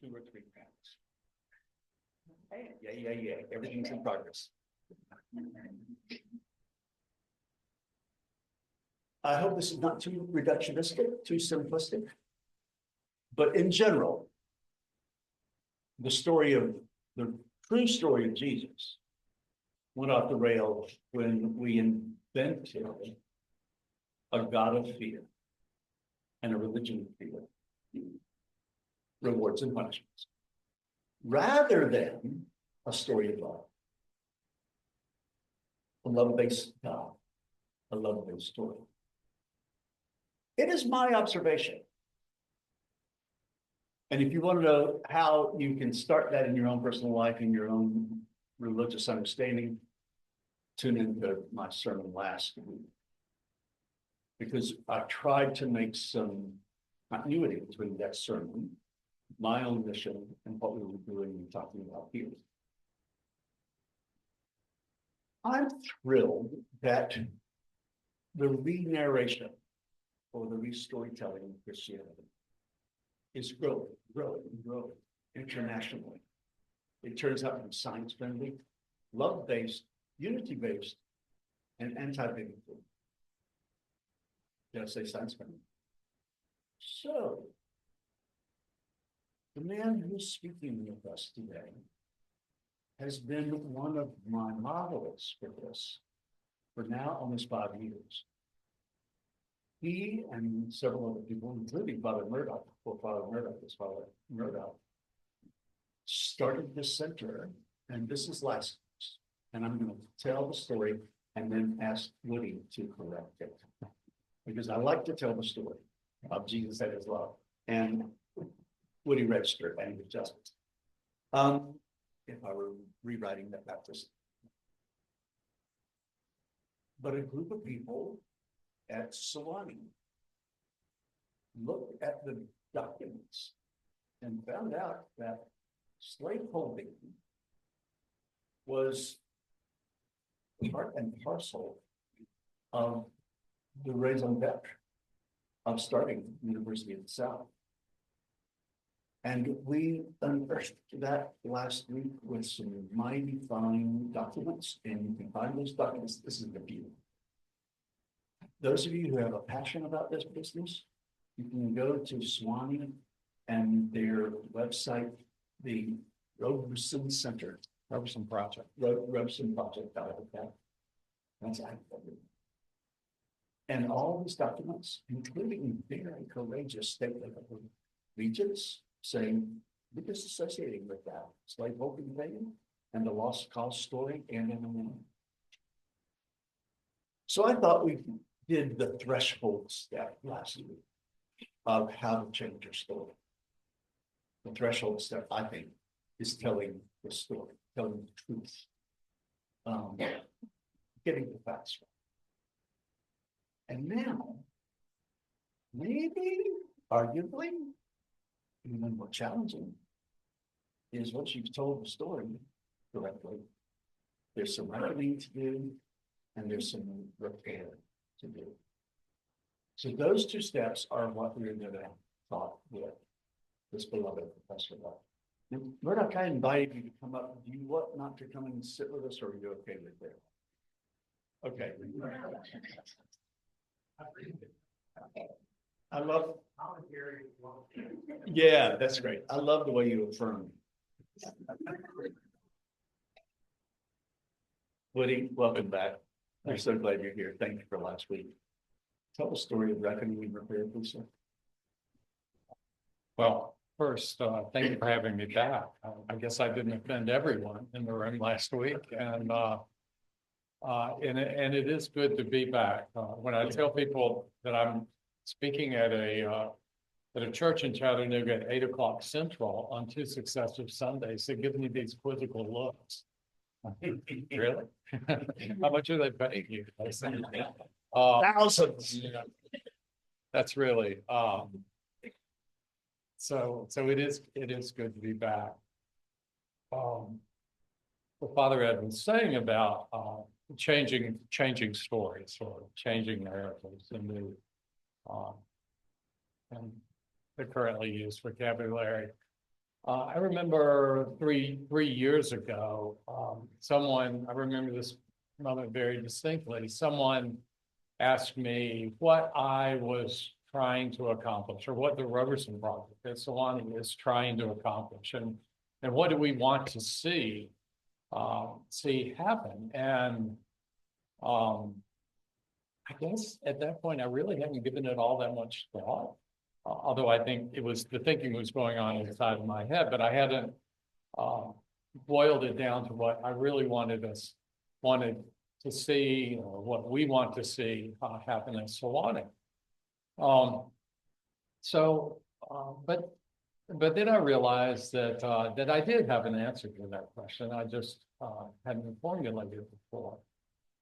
2 or 3 pounds. Yeah. Everything's in progress. I hope this is not too reductionistic, too simplistic. But in general, the true story of Jesus went off the rails when we invented a God of fear and a religion of fear, rewards and punishments, rather than a story of love, a love-based God, a love-based story. It is my observation. And if you want to know how you can start that in your own personal life, in your own religious understanding, tune into my sermon last week. Because I tried to make some continuity between that sermon, my own mission, and what we were doing and talking about here. I'm thrilled that the re-narration or the re-storytelling of Christianity is growing internationally. It turns out to be science-friendly, love-based, unity-based, and anti-bigotry. Did I say science-friendly? So, the man who's speaking with us today has been one of my models for this for now almost 5 years. He and several other people, including Father Murdoch, before Father Murdoch was Father Murdoch, started this center, and this is last week's. And I'm going to tell the story and then ask Woody to correct it. Because I like to tell the story of Jesus and his love. And Woody Rector and his justice. If I were rewriting that baptism. But a group of people at Sewanee looked at the documents and found out that slaveholding was part and parcel of the raison d'etre of starting the University of the South. And we unearthed that last week with some mighty fine documents, and you can find those documents. This is the view. Those of you who have a passion about this business, you can go to Sewanee and their website, the Roberson Center. Roberson Project. Roberson Project. That's accurate. And all these documents, including very courageous statement of regents saying, we're disassociating with that slaveholding thing and the lost cause story and. So I thought we did the threshold step last week of how to change your story. The threshold step, I think, is telling the story, telling the truth, getting the facts right. And now, maybe, arguably, even more challenging is once you've told the story correctly, there's some reckoning to do, and there's some repair to do. So those 2 steps are what we're going to talk with this beloved professor about. Murdoch, I invited you to come up. Do you want not to come and sit with us, or are you okay with that? Okay. I love. Yeah, that's great. I love the way you affirm. Woody, welcome back. I'm so glad you're here. Thank you for last week. Tell the story of reckoning and repair, please, sir. Well, first, thank you for having me back. I guess I didn't offend everyone in the room last week, and it is good to be back. When I tell people that I'm speaking at a church in Chattanooga at 8 o'clock Central on 2 successive Sundays, they give me these quizzical looks. Really? How much are they paying you? I say, Thousands. That's really so it is good to be back. What Father Ed was saying about changing stories or changing narratives and the currently used vocabulary. I remember three years ago, I remember this moment very distinctly. Someone asked me what I was trying to accomplish, or what the Roberson Project at Sewanee is trying to accomplish, and what do we want to see happen. And I guess at that point, I really hadn't given it all that much thought. Although I think the thinking was going on inside of my head, but I hadn't boiled it down to what I really wanted to see, or what we want to see happen in Sewanee. But then I realized that I did have an answer to that question. I just hadn't formulated it before.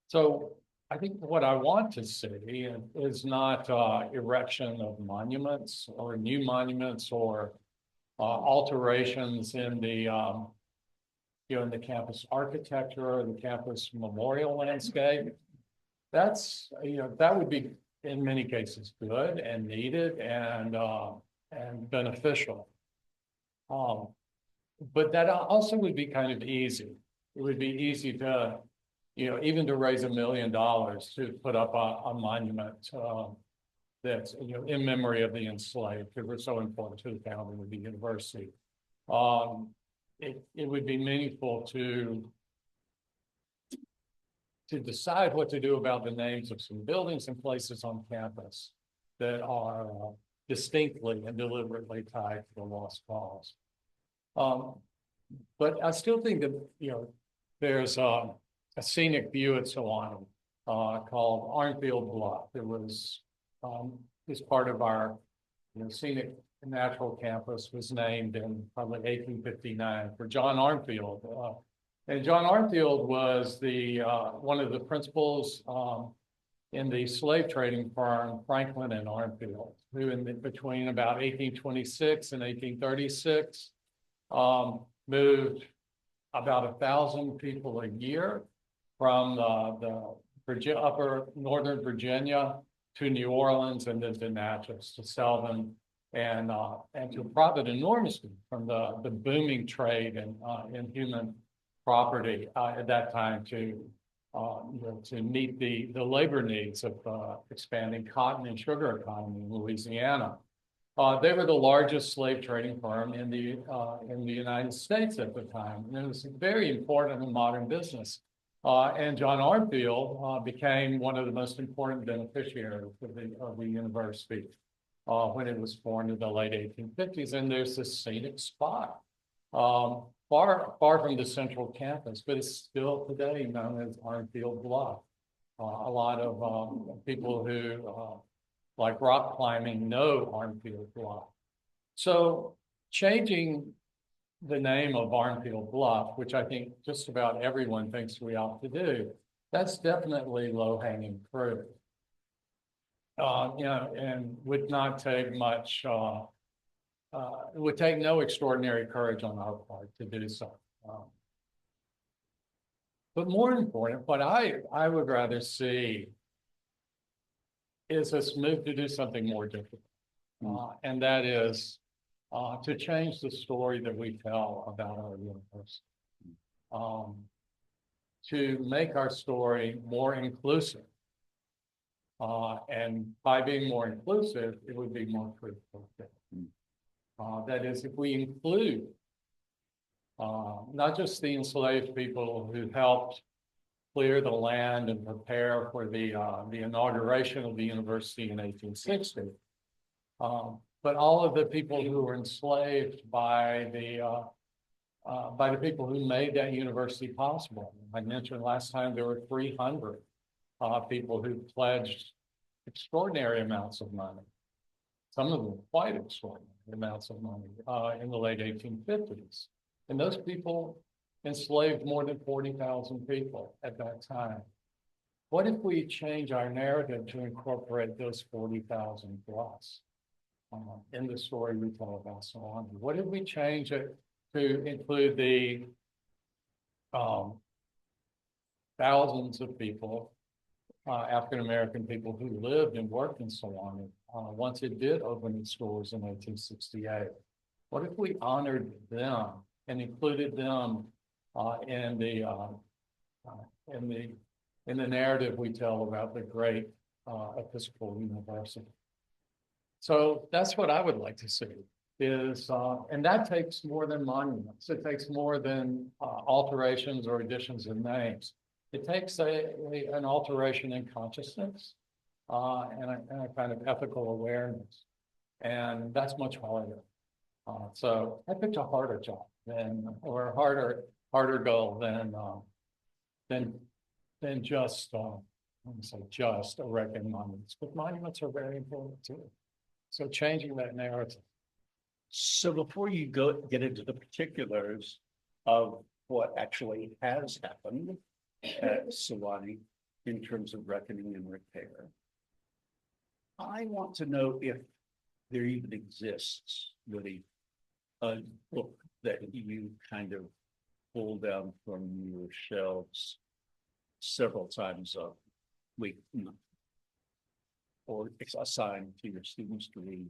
So I think what I want to see is not erection of monuments or new monuments or alterations in the in the campus architecture or the campus memorial landscape. That's that would be in many cases good and needed and beneficial. But that also would be kind of easy. It would be easy to even to raise $1 million to put up a monument that's in memory of the enslaved, who were so important to the founding of the university. It would be meaningful to decide what to do about the names of some buildings and places on campus that are distinctly and deliberately tied to the lost cause. But I still think that there's a scenic view at Sewanee called Arnfield Bluff. It was part of our scenic natural campus, was named in probably 1859 for John Arnfield. And John Arnfield was one of the principals in the slave trading firm Franklin and Arnfield, who between about 1826 and 1836 moved about 1,000 people a year from the upper northern Virginia to New Orleans and then to Natchez to sell them and to profit enormously from the booming trade in human property at that time to meet the labor needs of expanding cotton and sugar economy in Louisiana. They were the largest slave trading firm in the United States at the time, and it was very important in modern business. And John Arnfield became one of the most important beneficiaries of the university when it was formed in the late 1850s. And there's this scenic spot far from the central campus, but it's still today known as Arnfield Bluff. A lot of people who like rock climbing know Arnfield Bluff. So changing the name of Arnfield Bluff, which I think just about everyone thinks we ought to do, that's definitely low-hanging fruit. And would not take much, it would take no extraordinary courage on our part to do so. But more important, what I would rather see is us move to do something more difficult. And that is to change the story that we tell about our university. To make our story more inclusive. And by being more inclusive, it would be more truthful. That is, if we include not just the enslaved people who helped clear the land and prepare for the inauguration of the university in 1860, but all of the people who were enslaved by the people who made that university possible. I mentioned last time there were 300 people who pledged extraordinary amounts of money, some of them quite extraordinary amounts of money in the late 1850s. And those people enslaved more than 40,000 people at that time. What if we change our narrative to incorporate those 40,000 plus in the story we tell about Sewanee? What if we change it to include the thousands of people, African-American people who lived and worked in Sewanee once it did open its doors in 1868? What if we honored them and included them in the narrative we tell about the great Episcopal University? So that's what I would like to see is, and that takes more than monuments. It takes more than alterations or additions of names. It takes an alteration in consciousness and a kind of ethical awareness. And that's much harder. So I picked a harder job or a harder goal than just, let me say just erecting monuments, but monuments are very important too. So changing that narrative. So before you get into the particulars of what actually has happened at Sewanee in terms of reckoning and repair, I want to know if there even exists really a book that you kind of pull down from your shelves several times a week or assigned to your students to read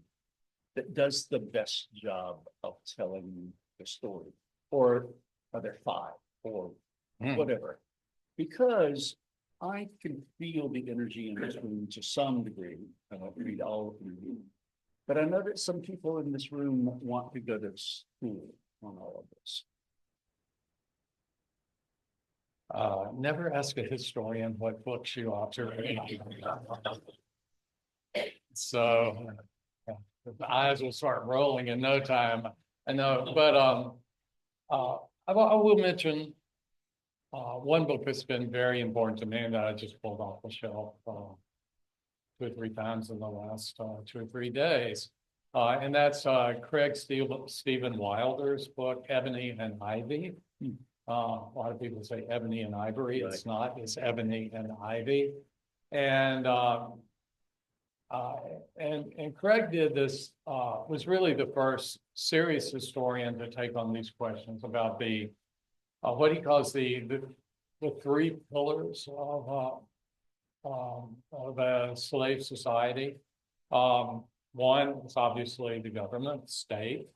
that does the best job of telling the story, or are there 5 or whatever? Because I can feel the energy in this room to some degree. I don't read all of you, but I know that some people in this room want to go to school on all of this. Never ask a historian what books you ought to read. So the eyes will start rolling in no time. I know, but I will mention one book that's been very important to me and that I just pulled off the shelf 2 or 3 times in the last 2 or 3 days. And that's Craig Stephen Wilder's book, Ebony and Ivy. A lot of people say ebony and ivory. Right. It's not, it's ebony and ivy. And Craig did this, was really the first serious historian to take on these questions about the what he calls the 3 pillars of a slave society. One is obviously the government, state,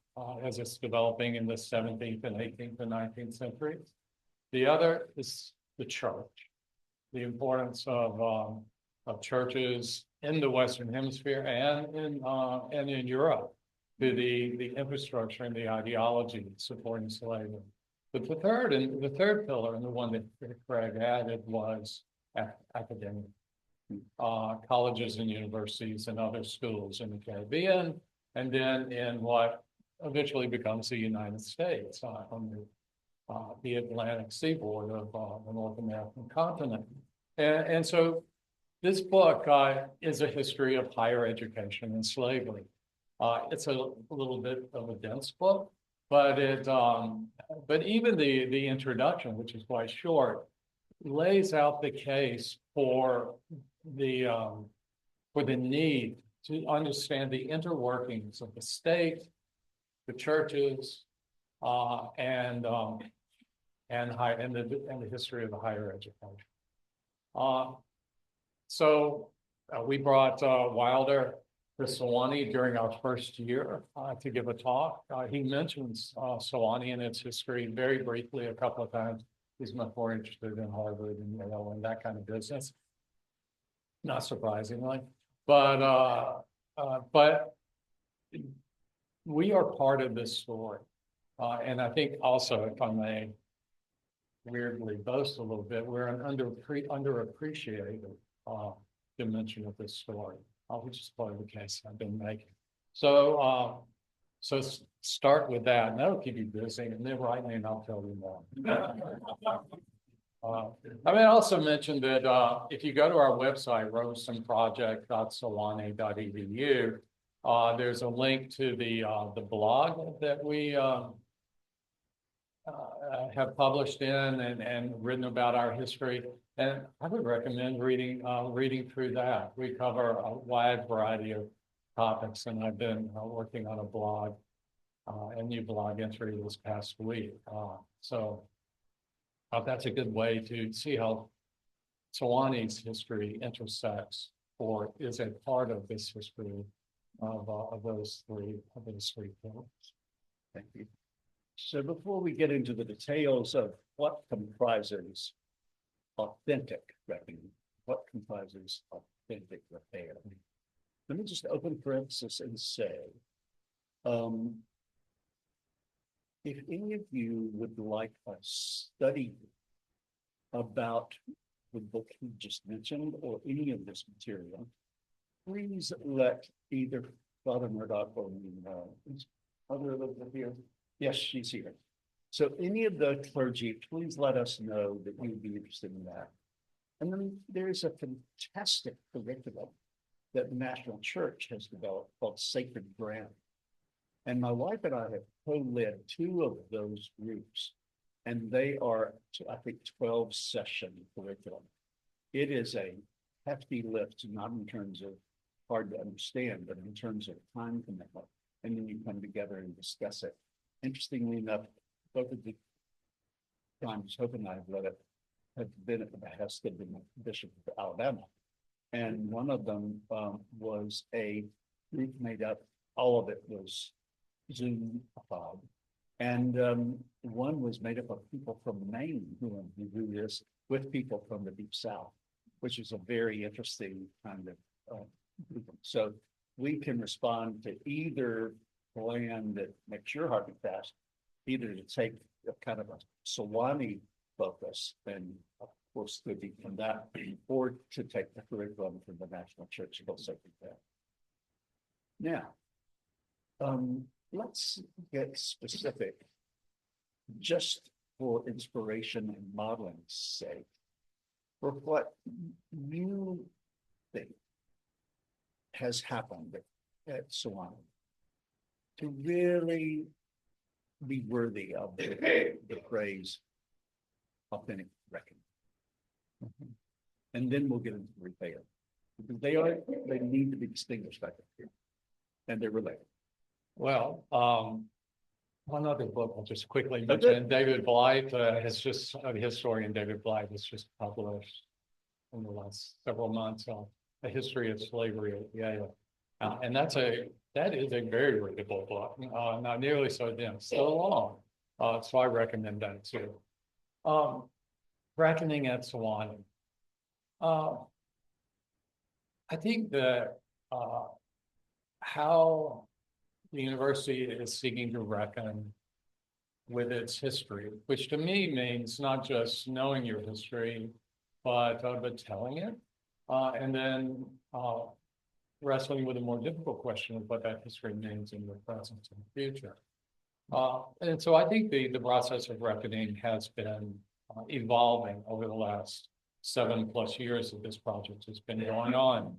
as it's developing in the 17th and 18th and 19th centuries. The other is the church, the importance of churches in the Western Hemisphere and in Europe to the infrastructure and the ideology supporting slavery. But the third pillar, and the one that Craig added, was academia. Colleges and universities and other schools in the Caribbean, and then in what eventually becomes the United States on the Atlantic seaboard of the North American continent. And so this book is a history of higher education and slavery. It's a little bit of a dense book, but but even the introduction, which is quite short, lays out the case for the need to understand the interworkings of the state, the churches, and the history of the higher education. So we brought Wilder to Sewanee during our first year to give a talk. He mentions Sewanee and its history very briefly a couple of times. He's much more interested in Harvard and Yale and that kind of business. Not surprisingly, but we are part of this story, and I think also, if I may weirdly boast a little bit, we're an underappreciated dimension of this story, which is part of the case I've been making. So, so start with that, and that'll keep you busy, and then write me, and I'll tell you more. I mean, I also mentioned that if you go to our website, robersonproject.sewanee.edu, there's a link to the blog that we have published in and written about our history. And I would recommend reading through that. We cover a wide variety of topics, and I've been working on a blog, a new blog entry this past week. So that's a good way to see how Sewanee's history intersects or is a part of this history of those three pillars. Thank you. So before we get into the details of what comprises authentic reckoning, what comprises authentic repair, let me just open parenthesis and say, if any of you would like a study about the book we just mentioned or any of this material, please let either Father Murdoch or me know. Is Father Elizabeth here? Yes, she's here. So any of the clergy, please let us know that you'd be interested in that. And then there's a fantastic curriculum that the National Church has developed called Sacred Ground. And my wife and I have co-led 2 of those groups, and they are, I think, 12-session curriculum. It is a hefty lift, not in terms of hard to understand, but in terms of time commitment. And then you come together and discuss it. Interestingly enough, both of the times Hope and I have led it have been at the behest of the Bishop of Alabama. And one of them was a group made up, all of it was Zoom. And one was made up of people from Maine who do this with people from the Deep South, which is a very interesting kind of group. So we can respond to either plan that makes your heart beat fast, either to take a kind of a Sewanee focus and of course study from that, or to take the curriculum from the National Church of Sacred Ground. Now, let's get specific, just for inspiration and modeling's sake, for what you think has happened at Sewanee to really be worthy of the praise authentic reckoning. And then we'll get into repair, because they need to be distinguished, I think, here, and they're related. Well, one other book I'll just quickly mention, David Blythe has just, the historian David Blythe has just published in the last several months a history of slavery at Yale. And that is a very readable book, not nearly so dense, so long. So I recommend that too. Reckoning at Sewanee. I think that how the university is seeking to reckon with its history, which to me means not just knowing your history, but telling it, and then wrestling with a more difficult question of what that history means in the present and the future. And so I think the process of reckoning has been evolving over the last 7+ years that this project has been going on.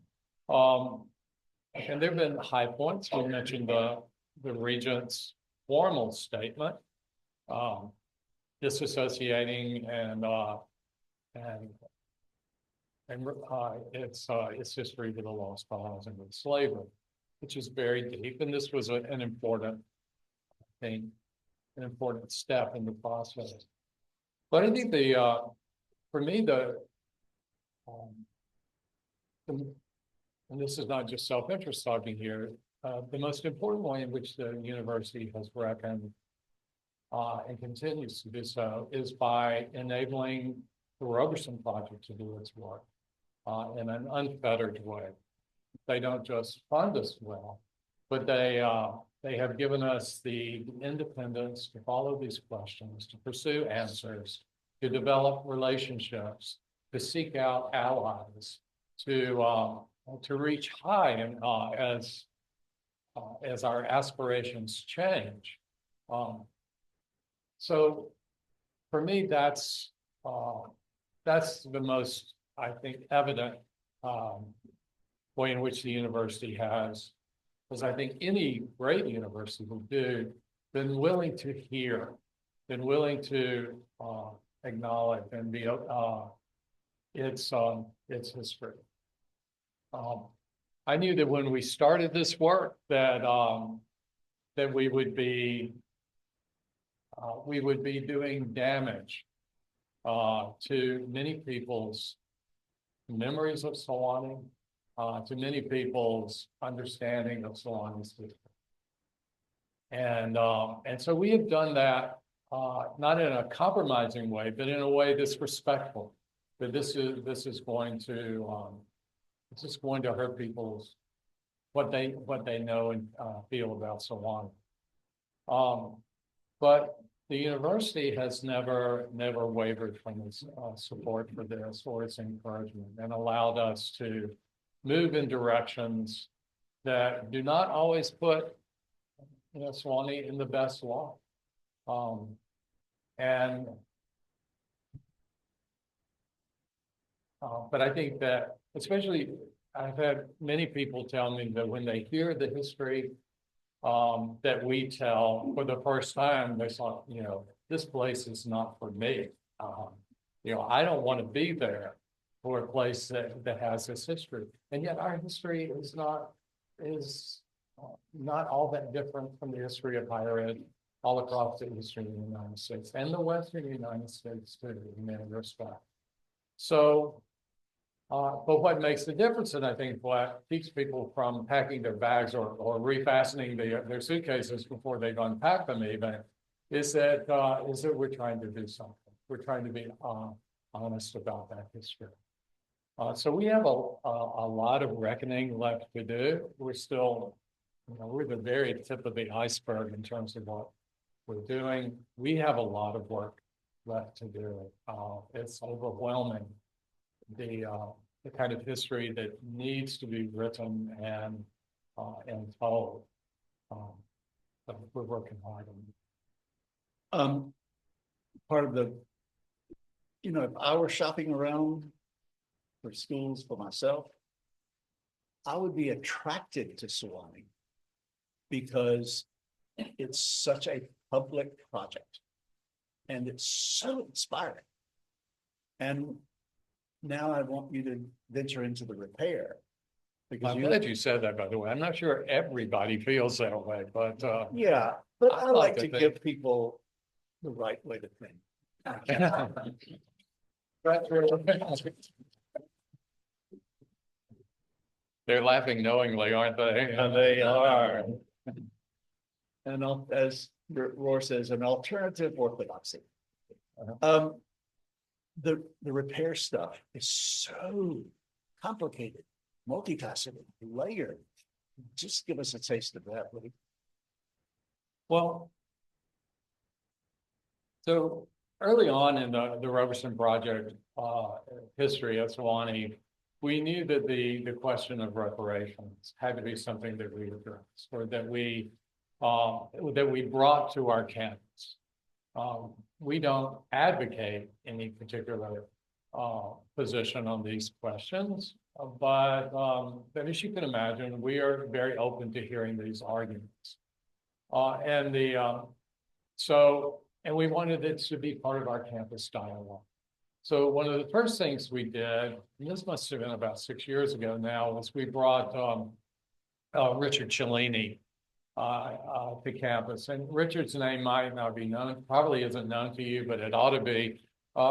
And there have been high points. We mentioned the Regent's formal statement, disassociating and its history with the lost cause and with slavery, which is very deep. And this was an important thing, an important step in the process. But I think for me, and this is not just self-interest talking here, the most important way in which the university has reckoned and continues to do so is by enabling the Roberson Project to do its work in an unfettered way. They don't just fund us well, but they have given us the independence to follow these questions, to pursue answers, to develop relationships, to seek out allies, to reach high and as our aspirations change. So for me, that's the most, I think, evident way in which the university has, as I think any great university will do, been willing to hear, been willing to acknowledge and be its history. I knew that when we started this work that we would be doing damage to many people's memories of Sewanee, to many people's understanding of Sewanee's history. And so we have done that, not in a compromising way, but in a way that's respectful. But this is going to hurt people's what they know and feel about Sewanee. But the university has never wavered from its support for this or its encouragement, and allowed us to move in directions that do not always put Sewanee in the best law. But I think that, especially, I've had many people tell me that when they hear the history that we tell for the first time, they thought, this place is not for me. I don't want to be there for a place that has this history. And yet our history is not all that different from the history of higher ed all across the Eastern United States and the Western United States too, in many respects. So, but what makes the difference, and I think what keeps people from packing their bags or refastening their suitcases before they've unpacked them even, is that we're trying to do something. We're trying to be honest about that history. So we have a lot of reckoning left to do. We're still, we're the very tip of the iceberg in terms of what we're doing. We have a lot of work left to do. It's overwhelming, the kind of history that needs to be written and told. But we're working hard on it. Part of the, if I were shopping around for schools for myself, I would be attracted to Sewanee because it's such a public project and it's so inspiring. And now I want you to venture into the repair. I'm glad you said that, by the way. I'm not sure everybody feels that way, but yeah, but I like to think give people the right way to think. They're laughing knowingly, aren't they? And they are. And as Roar says, an alternative orthodoxy. The repair stuff is so complicated, multifaceted, layered. Just give us a taste of that, please. Well, so early on in the Roberson Project history of Sewanee, we knew that the question of reparations had to be something that we addressed, or that we brought to our campus. We don't advocate any particular position on these questions, but as you can imagine, we are very open to hearing these arguments. And we wanted it to be part of our campus dialogue. So one of the first things we did, and this must have been about 6 years ago now, was we brought Richard Sewanee to campus. And Richard's name might not be known, probably isn't known to you, but it ought to be.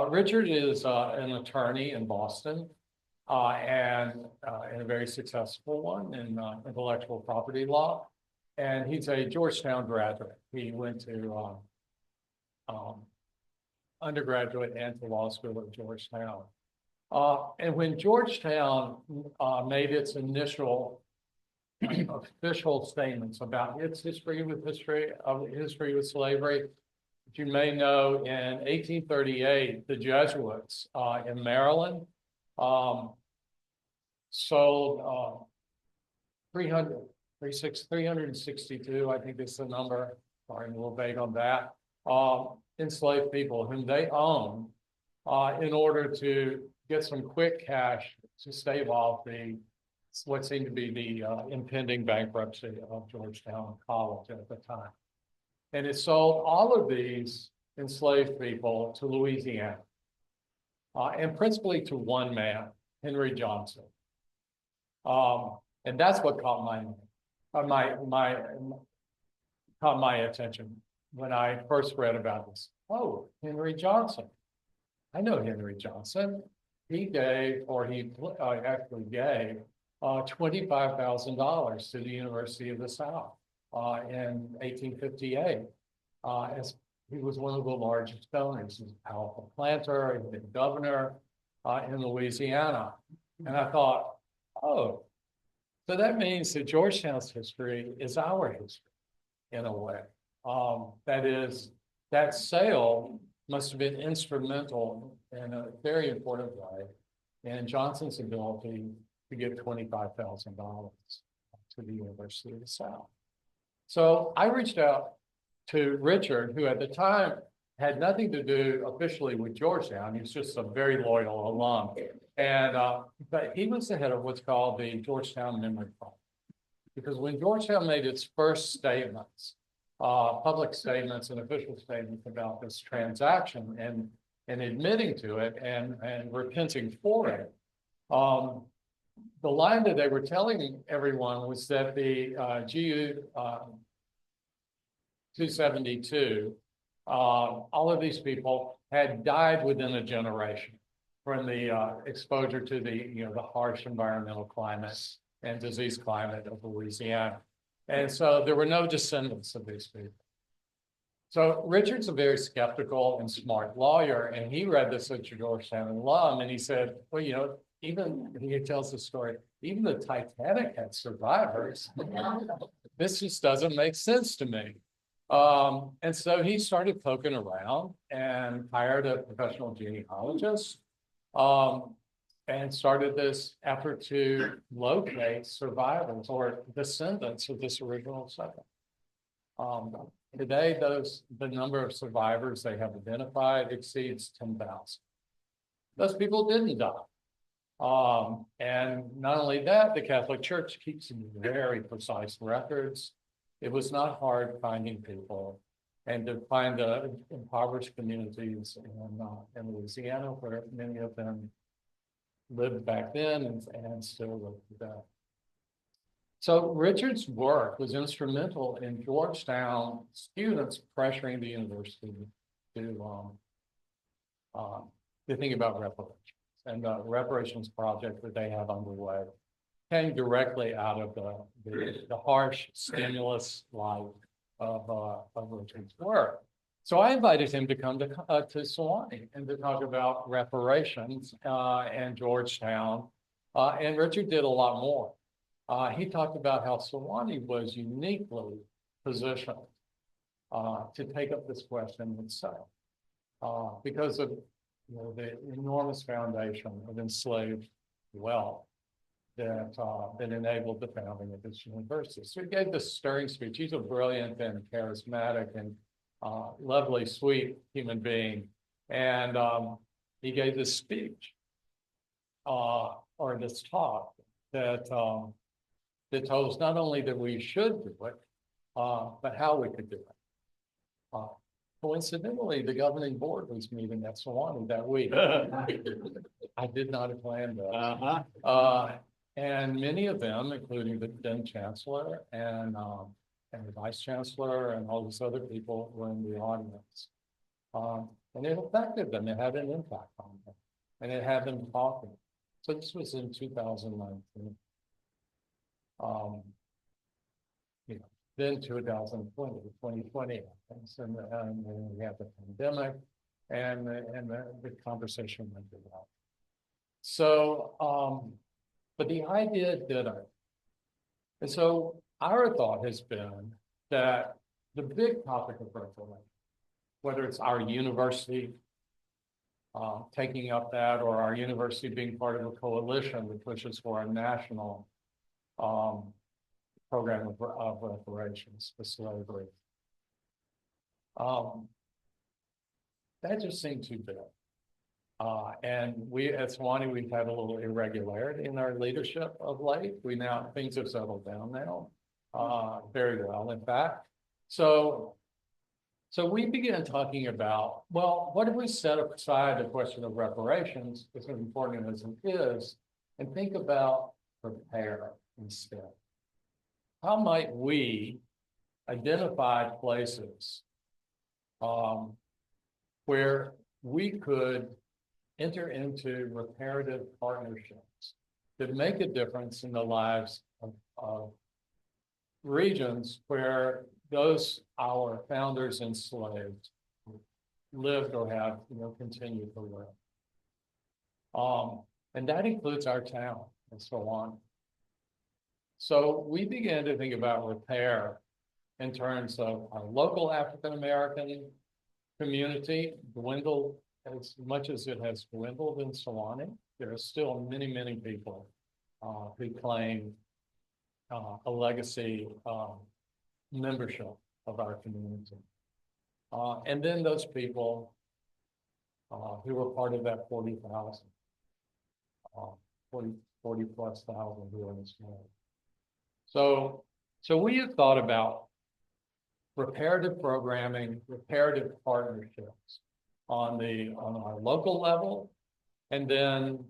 Richard is an attorney in Boston, and a very successful one in intellectual property law. And he's a Georgetown graduate. He went to undergraduate and to law school at Georgetown. And when Georgetown made its initial official statements about its history with slavery, you may know, in 1838, the Jesuits in Maryland sold 362, I think is the number, sorry, I'm a little vague on that, enslaved people whom they owned in order to get some quick cash to stave off what seemed to be the impending bankruptcy of Georgetown College at the time. And it sold all of these enslaved people to Louisiana, and principally to one man, Henry Johnson. And that's what caught my attention when I first read about this. Oh, Henry Johnson. I know Henry Johnson. He actually gave $25,000 to the University of the South in 1858. As he was one of the largest donors. He was a powerful planter, he'd been governor in Louisiana. And I thought, oh, so that means that Georgetown's history is our history in a way. That is, that sale must have been instrumental in a very important way in Johnson's ability to give $25,000 to the University of the South. So I reached out to Richard, who at the time had nothing to do officially with Georgetown. He was just a very loyal alum. And but he was the head of what's called the Georgetown Memory Fund. Because when Georgetown made its first statements, public statements and official statements about this transaction and admitting to it and repenting for it, the line that they were telling everyone was that the GU 272, all of these people had died within a generation from the exposure to the harsh environmental climate and disease climate of Louisiana. And so there were no descendants of these people. So Richard's a very skeptical and smart lawyer, and he read this at Georgetown alum, and he said, well, even, he tells the story, even the Titanic had survivors. This just doesn't make sense to me. And so he started poking around and hired a professional genealogist and started this effort to locate survivors or descendants of this original settlement. Today, the number of survivors they have identified exceeds 10,000. Those people didn't die. And not only that, the Catholic Church keeps very precise records. It was not hard finding people and to find the impoverished communities in Louisiana, where many of them lived back then and still live today. So Richard's work was instrumental in Georgetown students pressuring the university to think about reparations. And the reparations project that they have underway came directly out of the harsh stimulus life of Richard's work. So I invited him to come to Sewanee and to talk about reparations and Georgetown. And Richard did a lot more. He talked about how Sewanee was uniquely positioned to take up this question itself because of the enormous foundation of enslaved wealth that enabled the founding of this university. So he gave this stirring speech. He's a brilliant and charismatic and lovely, sweet human being. And he gave this speech or this talk that told us not only that we should do it, but how we could do it. Coincidentally, the governing board was meeting at Sewanee that week. I did not have planned that. And many of them, including the then chancellor and the vice chancellor and all these other people, were in the audience. And it affected them. It had an impact on them. And it had them talking. So this was in 2019. Then 2020, 2020 happens, and then we have the pandemic, and the conversation went on. So, but the idea didn't. And so our thought has been that the big topic of reparation, whether it's our university taking up that, or our university being part of a coalition that pushes for a national program of reparations for slavery. That just seemed too big. And we at Sewanee, we've had a little irregularity in our leadership of late. Things have settled down now, very well, in fact. So we began talking about, well, what if we set aside the question of reparations, as important as it is, and think about repair instead? How might we identify places where we could enter into reparative partnerships that make a difference in the lives of regions where those, our founders enslaved, lived or have, continued to live. And that includes our town and so on. So we began to think about repair in terms of our local African-American community dwindled as much as it has dwindled in Sewanee. There are still many, many people who claim a legacy membership of our community. And then those people who were part of that 40,000, 40 plus thousand who are in this world. So we have thought about reparative programming, reparative partnerships on our local level, and then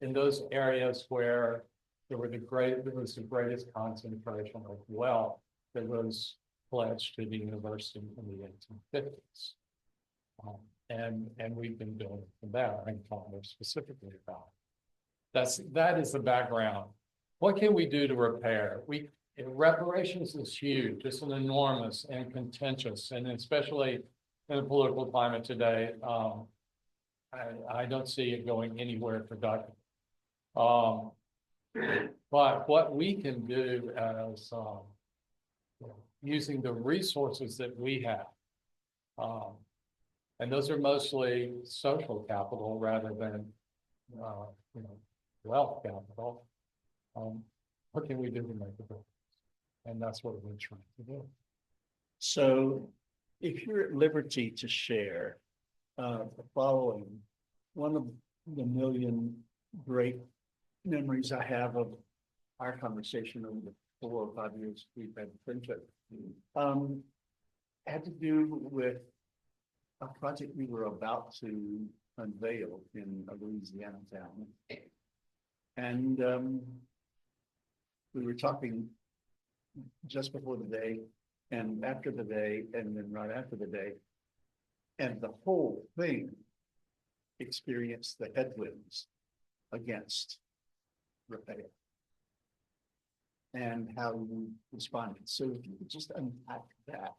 in those areas where there was the greatest concentration of wealth that was pledged to the university in the 1850s. And we've been building from that. I can talk more specifically about it. That is the background. What can we do to repair? Reparations is huge. It's an enormous and contentious, and especially in the political climate today, I don't see it going anywhere productive. But what we can do as using the resources that we have, and those are mostly social capital rather than wealth capital. What can we do to make a difference? And that's what we're trying to do. So if you're at liberty to share the following, one of the million great memories I have of our conversation over the 4 or 5 years we've had friendship had to do with a project we were about to unveil in a Louisiana town. And we were talking just before the day and after the day and then right after the day. And the whole thing experienced the headwinds against repair and how we responded. So if you could just unpack that,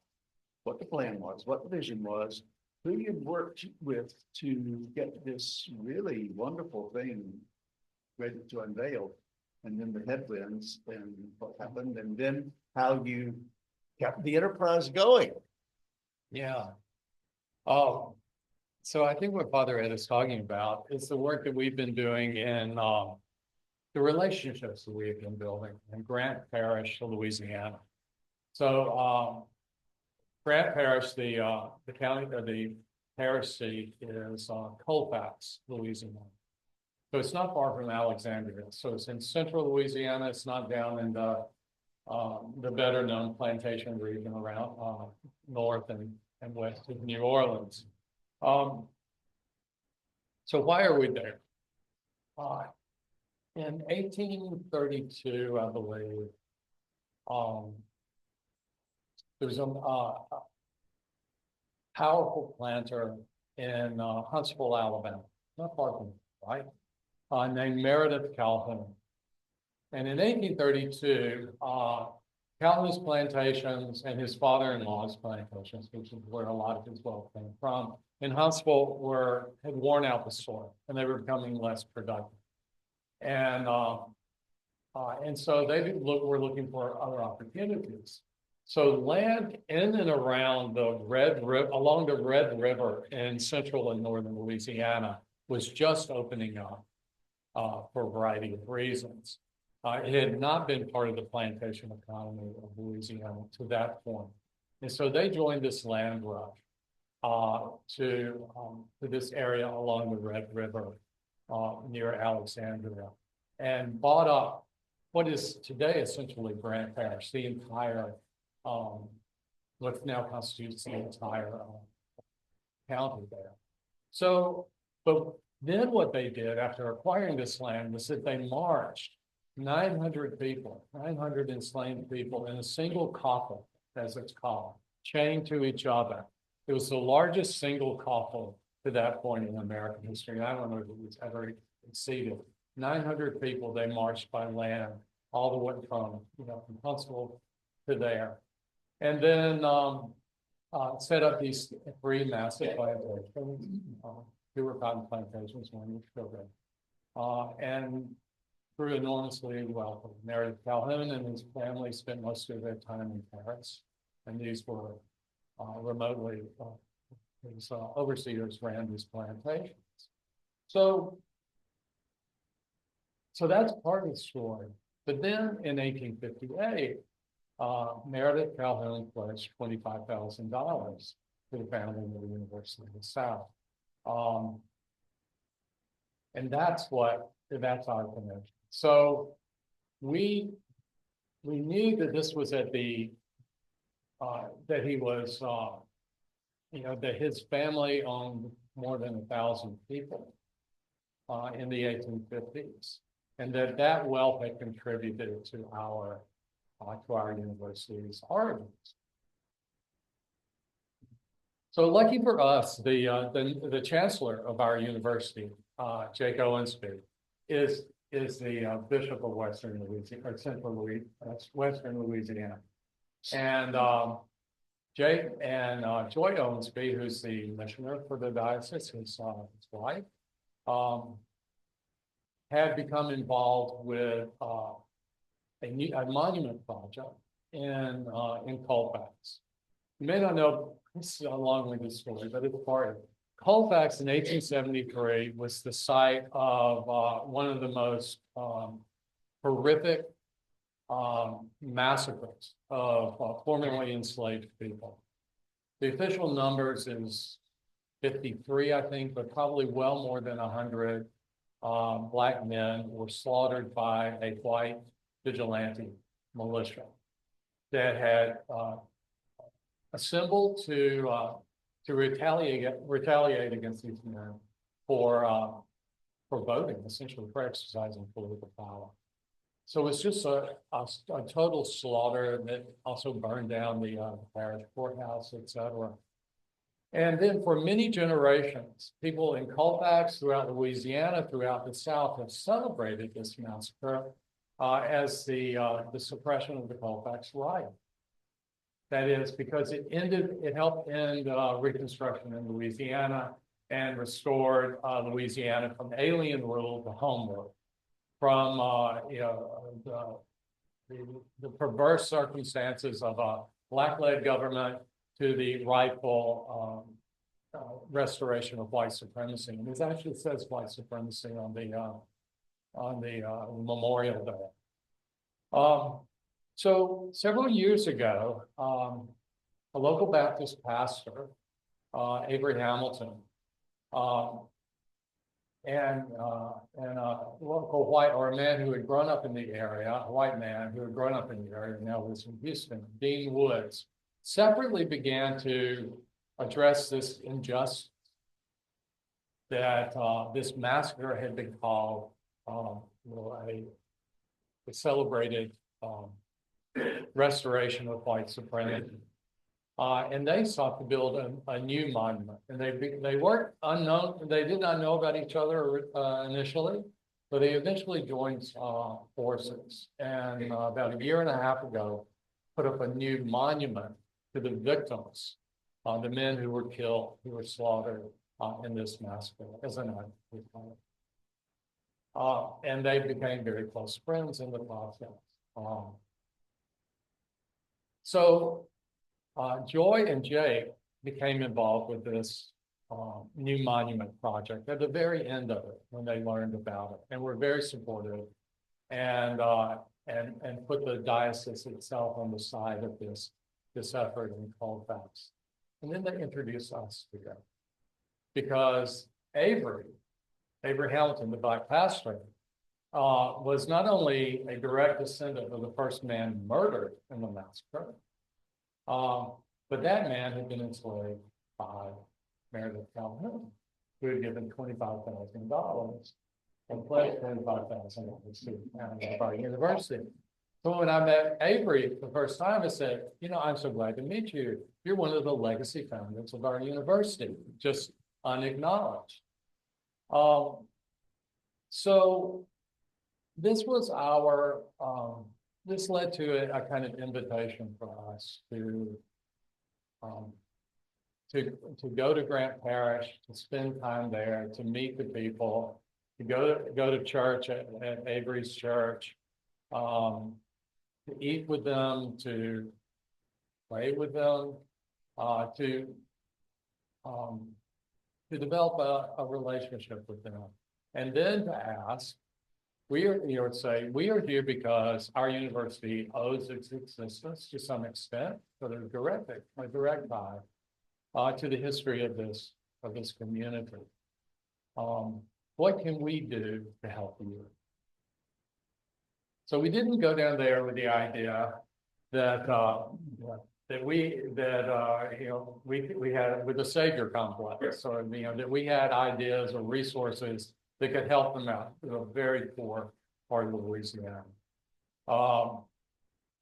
what the plan was, what the vision was, who you worked with to get this really wonderful thing ready to unveil, and then the headwinds and what happened, and then how you kept the enterprise going. Yeah. So I think what Father Ed is talking about is the work that we've been doing in the relationships that we've been building in Grant Parish, Louisiana. So Grant Parish, the county or the parish seat is Colfax, Louisiana. So it's not far from Alexandria. So it's in central Louisiana. It's not down in the better known plantation region around north and west of New Orleans. So why are we there? In 1832, I believe, there was a powerful planter in Huntsville, Alabama, not far from here, right? Named Meredith Calhoun. And in 1832, Calhoun's plantations and his father-in-law's plantations, which is where a lot of his wealth came from, in Huntsville had worn out the soil and they were becoming less productive. And so they were looking for other opportunities. So land in and around the along the Red River in central and northern Louisiana was just opening up for a variety of reasons. It had not been part of the plantation economy of Louisiana to that point. And so they joined this land rush to this area along the Red River near Alexandria, and bought up what is today essentially Grant Parish, the entire, what now constitutes the entire county there. So, but then what they did after acquiring this land was that they marched 900 people, 900 enslaved people in a single coffin, as it's called, chained to each other. It was the largest single coffin to that point in American history. I don't know if it was ever exceeded. 900 people, they marched by land all the way from, from Huntsville to there. And then set up these 3 massive plantations, 2 were cotton plantations, 1 was sugar. And grew enormously well. Meredith Calhoun and his family spent most of their time in Paris, and these were remotely, his overseers ran these plantations. So that's part of the story. But then in 1858, Meredith Calhoun pledged $25,000 to the founding of the University of the South. And that's our connection. So we knew that this was at the, that he was, that his family owned more than 1,000 people in the 1850s, and that wealth had contributed to our university's origins. So lucky for us, the chancellor of our university, Jake Owensby, is the Bishop of Western Louisiana, or Central Louisiana, Western Louisiana. And Jake and Joy Owensby, who's the missioner for the diocese, his wife, had become involved with a monument project in Colfax. You may not know, this is a long-winded story, but it's part of it. Colfax in 1873 was the site of one of the most horrific massacres of formerly enslaved people. The official numbers is 53, I think, but probably well more than 100 Black men were slaughtered by a white vigilante militia that had assembled to retaliate against these men for voting, essentially for exercising political power. So it's just a total slaughter that also burned down the parish courthouse, etc. And then for many generations, people in Colfax, throughout Louisiana, throughout the South, have celebrated this massacre as the suppression of the Colfax riot. That is because it helped end Reconstruction in Louisiana and restored Louisiana from alien rule to home rule, from the perverse circumstances of a Black-led government to the rightful restoration of white supremacy. And it actually says white supremacy on the memorial there. So several years ago, a local Baptist pastor, Avery Hamilton, and a local a man who had grown up in the area, a white man who had grown up in the area, now lives in Houston, Dean Woods, separately began to address this injustice that this massacre had been called a celebrated restoration of white supremacy. And they sought to build a new monument. And they weren't unknown, they did not know about each other initially, but they eventually joined forces. And about a year and a half ago, put up a new monument to the victims, the men who were killed, who were slaughtered in this massacre, as an act. And they became very close friends in the process. So Joy and Jake became involved with this new monument project at the very end of it when they learned about it, and were very supportive and put the diocese itself on the side of this effort in Colfax. And then they introduced us together because Avery Hamilton, the Black pastor, was not only a direct descendant of the first man murdered in the massacre, but that man had been enslaved by Meredith Calhoun, who had given $25,000 and pledged $25,000 to our university. So when I met Avery the first time, I said, I'm so glad to meet you. You're one of the legacy founders of our university, just unacknowledged. So this was our, this led to a kind of invitation for us um, to go to Grant Parish, to spend time there, to meet the people, to go to church at Avery's church, to eat with them, to play with them, to develop a relationship with them, and then to ask. We are, say, we are here because our university owes its existence to some extent, so there's a direct tie to the history of this community. What can we do to help you? So we didn't go down there with the idea that we had with the savior complex, or that we had ideas or resources that could help them out in a very poor part of Louisiana.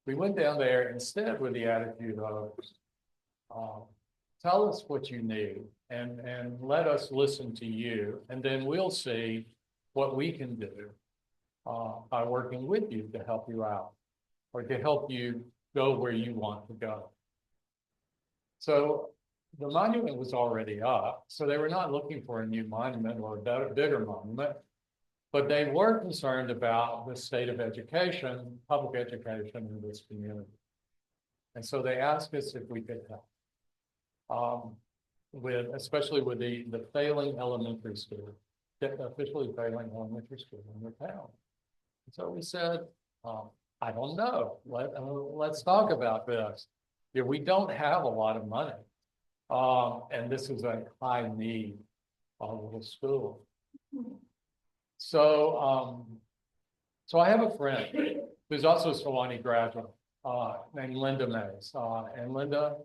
We went down there instead with the attitude of tell us what you need and let us listen to you, and then we'll see what we can do by working with you to help you out or to help you go where you want to go. So the monument was already up, so they were not looking for a new monument or a better, bigger monument, but they were concerned about the state of education, public education in this community. And so they asked us if we could help, especially with the failing elementary school, officially failing elementary school in the town. So we said, I don't know, let's talk about this. Yeah, we don't have a lot of money. And this is a high need little school. So, so I have a friend who's also a Sewanee graduate named Linda Mays. And Linda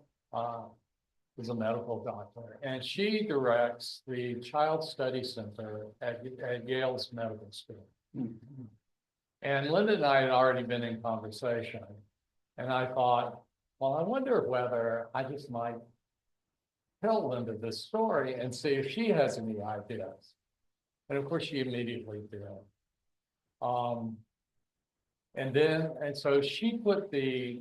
is a medical doctor, and she directs the Child Study Center at Yale's medical school. Mm-hmm. And Linda and I had already been in conversation, and I thought, well, I wonder whether I just might tell Linda this story and see if she has any ideas. And of course, she immediately did. And so she put the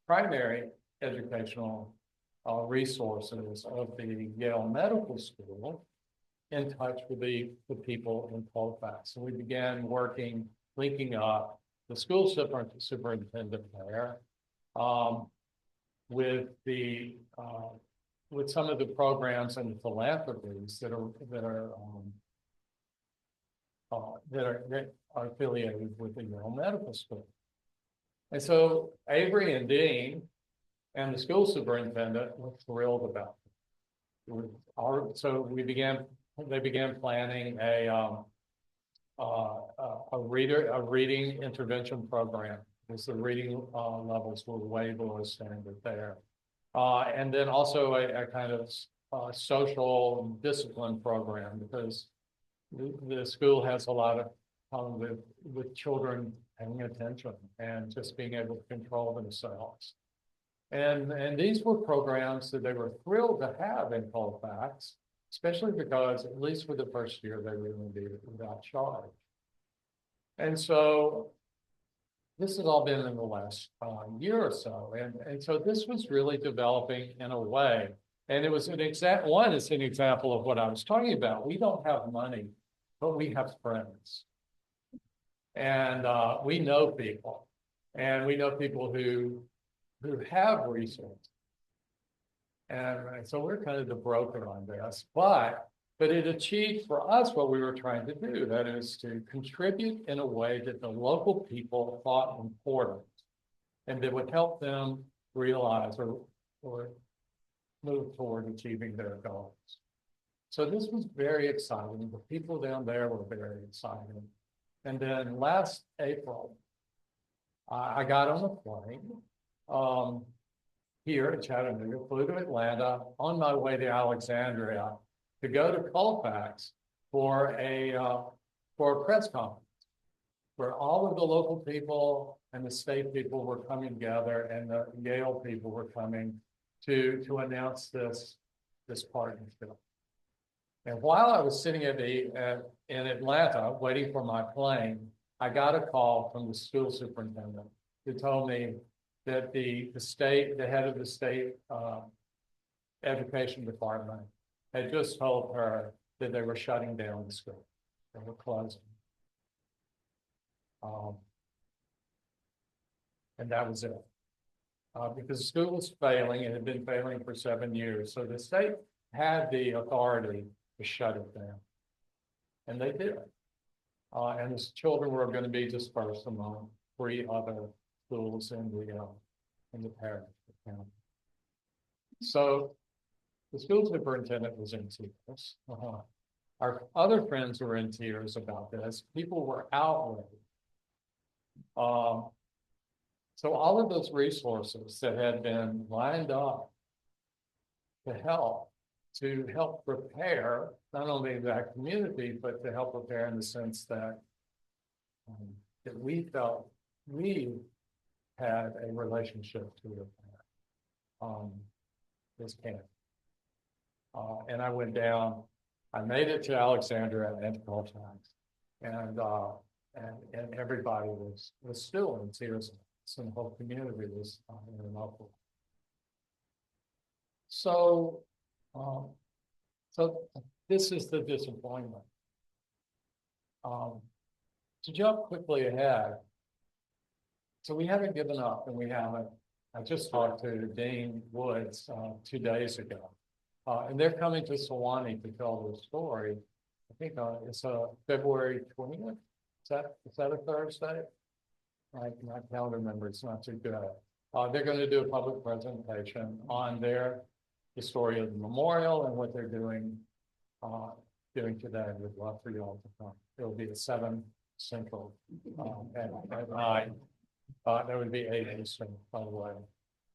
primary educational resources of the Yale Medical School in touch with the people in Colfax. So we began linking up the school superintendent there with some of the programs and the philanthropies that are affiliated with the Yale Medical School. And so Avery and Dean and the school superintendent were thrilled about it. So they began planning a reading intervention program, because the reading levels were way below standard there. And then also a kind of social discipline program, because the school has a lot of problem with children paying attention and just being able to control themselves. And these were programs that they were thrilled to have in Colfax, especially because, at least for the first year, they were going to be without charge. And so this has all been in the last year or so. And so this was really developing in a way. And it was it's an example of what I was talking about. We don't have money, but we have friends. And we know people. And we know people who have resources. And so we're kind of the broker on this. But it achieved for us what we were trying to do. That is to contribute in a way that the local people thought important and that would help them realize or move toward achieving their goals. So this was very exciting. The people down there were very excited. And then last April, I got on a plane here in Chattanooga, flew to Atlanta, on my way to Alexandria, to go to Colfax for a press conference, where all of the local people and the state people were coming together, and the Yale people were coming to announce this partnership. And while I was sitting in Atlanta, waiting for my plane, I got a call from the school superintendent who told me that the head of the state education department had just told her that they were shutting down the school. They were closing. And that was it. Because the school was failing, and had been failing for 7 years. So the state had the authority to shut it down. And they did. And the children were going to be dispersed among 3 other schools in the parish. So the school superintendent was in tears. Our other friends were in tears about this. People were outraged. So all of those resources that had been lined up to help prepare not only that community, but to help prepare in the sense that that we felt we had a relationship to this camp. And I went down. I made it to Alexandria and Colfax, and everybody was still in tears. And the whole community was in an uproar. So this is the disappointment. To jump quickly ahead, so we haven't given up, and we haven't. I just talked to Dean Woods 2 days ago, and they're coming to Sewanee to tell their story. I think it's February 20th. Is that a Thursday? My calendar number is not too good. They're going to do a public presentation on the story of the memorial and what they're doing today. We'd love for you all to come. It will be at 7 Central at 9. That would be 8 Eastern, by the way.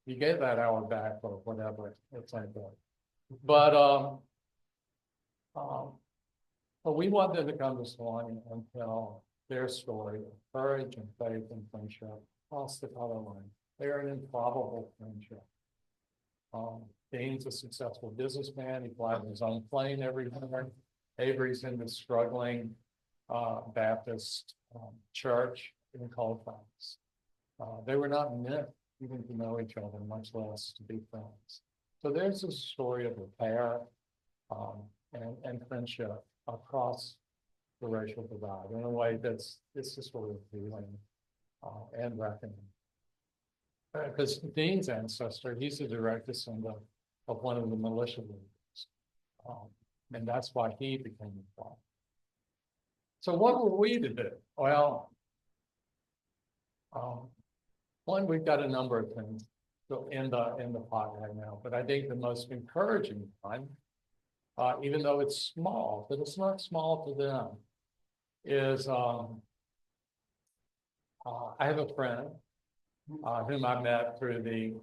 You gave that hour back or whatever. It's like that. But we want them to come to Sewanee and tell their story of courage and faith and friendship across the color line. They're an improbable friendship. Dean's a successful businessman. He flies his own plane every winter. Avery's in the struggling Baptist church in Colfax. They were not meant even to know each other, much less to be friends. So there's a story of repair and friendship across the racial divide in a way it's a story of healing and reckoning. Because Dean's ancestor, he's a direct descendant of one of the militia leaders. And that's why he became involved. So what were we to do? Well, one, we've got a number of things in the pot right now, but I think the most encouraging one, even though it's small, but it's not small to them, is I have a friend whom I met through the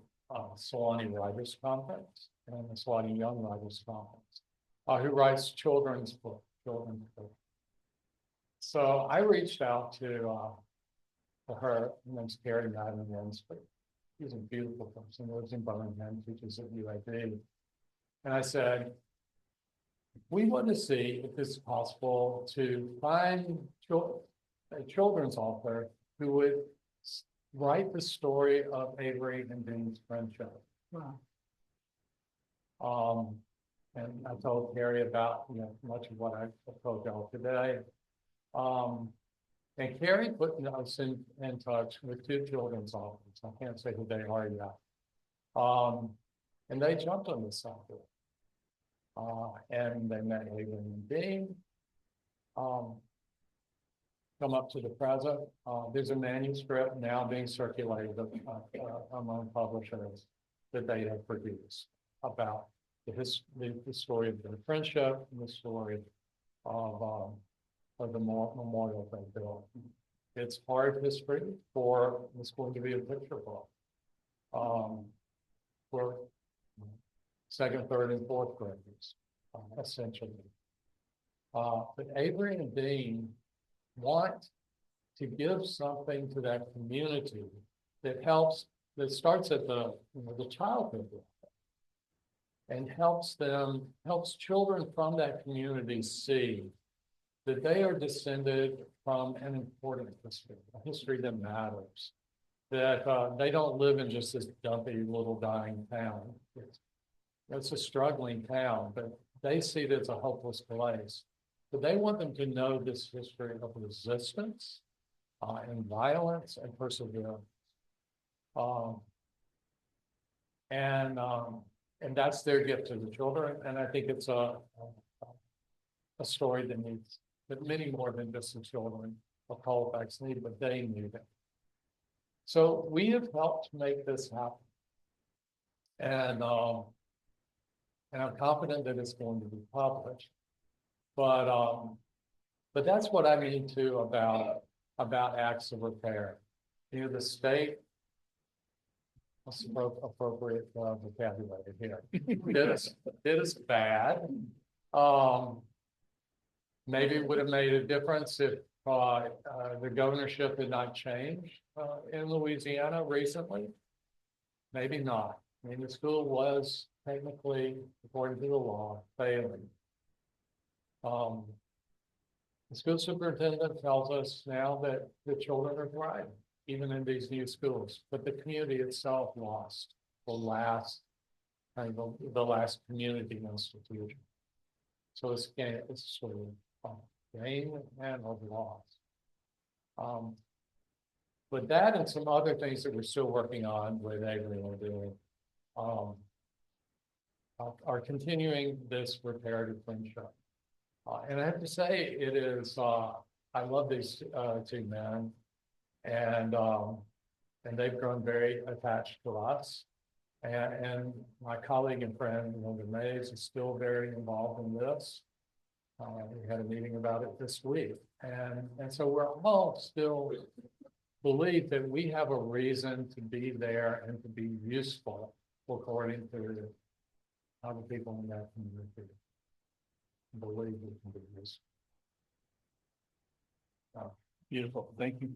Sewanee Writers Conference and the Sewanee Young Writers Conference, who writes children's books. So I reached out to her. Her name's Carrie Madden Winsford. She's a beautiful person, lives in Birmingham, teaches at UAB. And I said, we want to see if it's possible to find a children's author who would write the story of Avery and Dean's friendship. Wow. And I told Carrie about much of what I told y'all today. And Carrie put us in touch with 2 children's authors. I can't say who they are yet. And they jumped on this subject. And they met Avery and Dean. Come up to the present. There's a manuscript now being circulated among publishers that they have produced about the story of their friendship and the story of the memorial they built. It's hard history it's going to be a picture book for 2nd, 3rd, and 4th graders, essentially. But Avery and Dean want to give something to that community that starts at the childhood level. and helps children from that community see that they are descended from an important history, a history that matters. That they don't live in just this dumpy little dying town. It's a struggling town, but they see it as a hopeless place. But they want them to know this history of resistance and violence and perseverance. And that's their gift to the children. And I think it's a story that many more than just the children of Halifax need, but they need it. So we have helped make this happen. And I'm confident that it's going to be published. But that's what I mean too about acts of repair. You know, the state, what's the appropriate vocabulary here, did us bad. Maybe it would have made a difference if the governorship had not changed in Louisiana recently. Maybe not. I mean, the school was technically, according to the law, failing. The school superintendent tells us now that the children are thriving, even in these new schools, but the community itself lost the last community institution. So it's sort of gain and of loss. But that and some other things that we're still working on with Avery and doing are continuing this reparative friendship. And I have to say, it is, I love these two men, and they've grown very attached to us. And my colleague and friend, Linda Mays, is still very involved in this. We had a meeting about it this week. And so we're all still believe that we have a reason to be there and to be useful according to other people in that community. Believe we can be useful. Beautiful, thank you.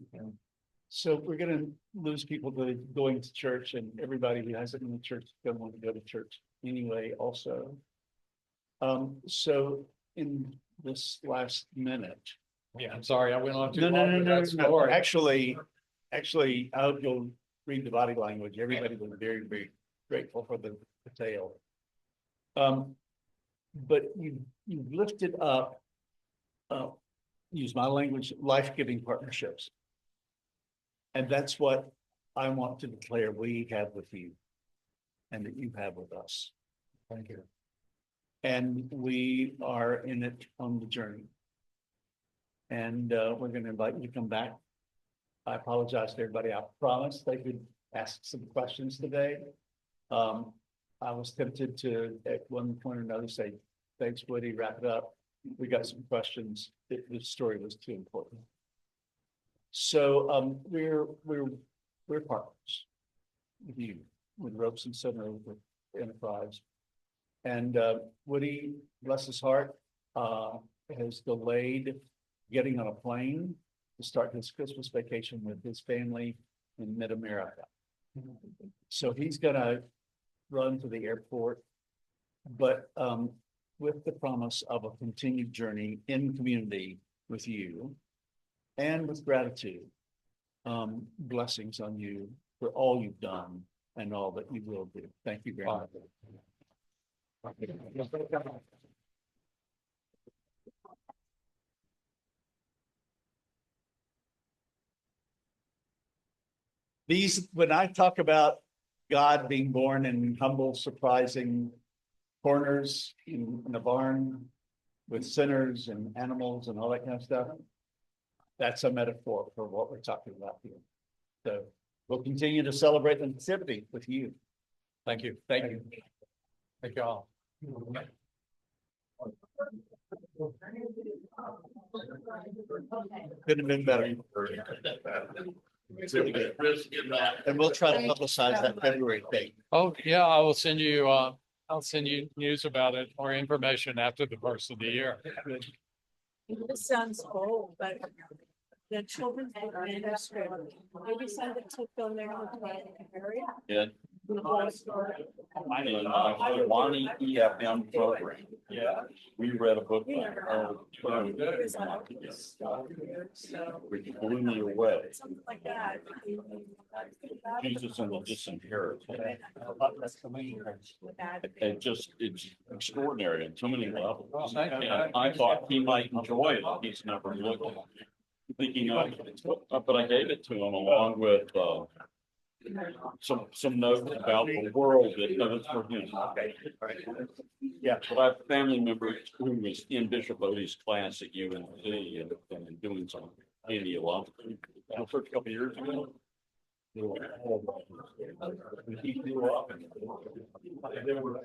So we're going to lose people to going to church, and everybody who hasn't been to church is going to want to go to church anyway also. So in this last minute. Yeah, I'm sorry, I went on too No. long. Actually, I hope you'll read the body language. Everybody was very, very grateful for the tale. But you lifted up, use my language, life-giving partnerships. And that's what I want to declare we have with you and that you have with us. Thank you. And we are in it on the journey. And we're going to invite you to come back. I apologize to everybody. I promised they could ask some questions today. I was tempted to, at one point or another, say, thanks, Woody, wrap it up. We got some questions. The story was too important. So we're partners with you, with Roberson Center, with Enterprise. And Woody, bless his heart, has delayed getting on a plane to start his Christmas vacation with his family in mid-America. So he's gonna run to the airport, but with the promise of a continued journey in community with you and with gratitude, blessings on you for all you've done and all that you will do. Thank you very much. These, when I talk about God being born in humble, surprising corners in a barn with sinners and animals and all that kind of stuff, that's a metaphor for what we're talking about here. So we'll continue to celebrate the nativity with you. Thank you. Thank you. Thank you all. Couldn't have been better. And we'll try to publicize that February date. Oh, yeah, I'll send you news about it or information after the first of the year. This sounds old, but the children's book manuscript, maybe send it to Phil there in the area. Yeah. I know, my Sewanee EFM program. Yeah. We read a book by her, which blew me away. Something like that. Jesus and the Disinherited. It's extraordinary on too many levels. Well, thank you. And I thought he might enjoy it. He's never looked at it. Thinking of it, but I gave it to him along with, some notes about the world that does for him. Yeah, but I have a family member who was in Bishop Odie's class at UNC and doing some Indy alum. The first couple of years ago. He grew up and there were.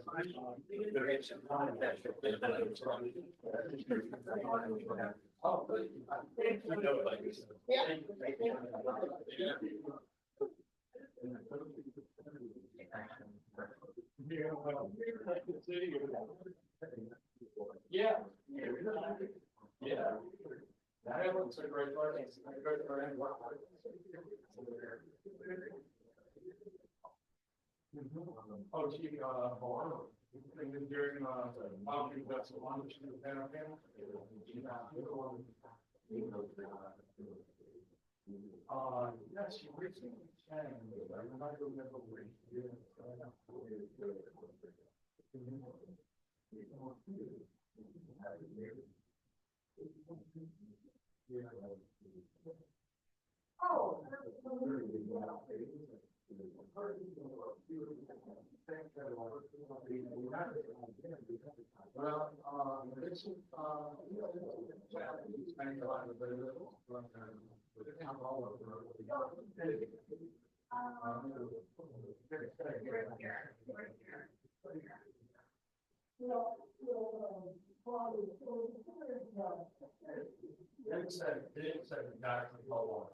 Yeah. Yeah. That looks a great place. Oh, gee, during, that's the one that she was there, yes, she recently changed. I remember when she did. Well, this is, They said, exactly how long.